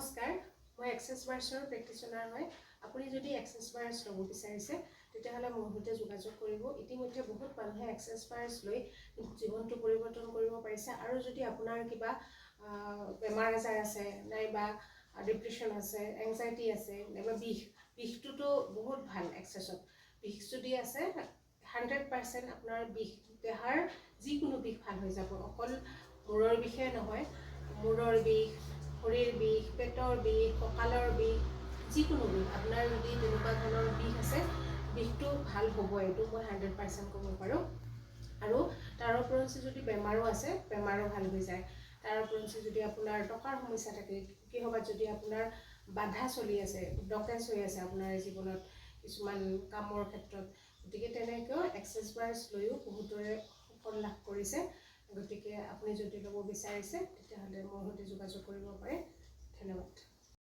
নমস্কাৰ, মই access বাৰ্ছৰ practitioner হয়। আপুনি যদি এক্সেছ বাৰ্ছ ল'ব বিচাৰিছে তেতিয়াহ'লে মোৰ সৈতে যোগাযোগ কৰিব। ইতিমধ্যে বহুত মানুহে এক্সেছ বাৰ্ছ লৈ জীৱনটো পৰিৱৰ্তন কৰিব পাৰিছে। আৰু যদি আপোনাৰ কিবা বেমাৰ আজাৰ আছে, নাইবা ডিপ্ৰেশ্যন আছে, এংজাইটি আছে, নাইবা বিষটোতো বহুত ভাল এক্সেছত। বিষ যদি আছে 100% আপোনাৰ বিষ দেহাৰ যিকোনো বিষ ভাল হৈ যাব। অকল মূৰৰ বিষে নহয়, মূৰৰ বিষ, ভৰিৰ বিষ, পেটৰ বিষ, কঁকালৰ বিষ, যিকোনো বিষ। আপোনাৰ যদি তেনেকুৱা ধৰণৰ বিষ আছে, বিষটো ভাল হ'ব, এইটো মই 100% ক'ব পাৰোঁ। আৰু তাৰ ওপৰঞ্চি যদি বেমাৰো আছে, বেমাৰো ভাল হৈ যায়। তাৰ ওপৰঞ্চি যদি আপোনাৰ টকাৰ সমস্যা থাকে, কিহবাত যদি আপোনাৰ বাধা চলি আছে, ব্লকেজ হৈ আছে আপোনাৰ জীৱনত কিছুমান কামৰ ক্ষেত্ৰত, গতিকে তেনেকৈ এক্সেছ বাৰ্ছ লৈও বহুতৰে সুফল লাভ কৰিছে। গতিকে আপুনি যদি ল'ব বিচাৰিছে তেতিয়াহ'লে মোৰ সৈতে যোগাযোগ কৰিব পাৰে।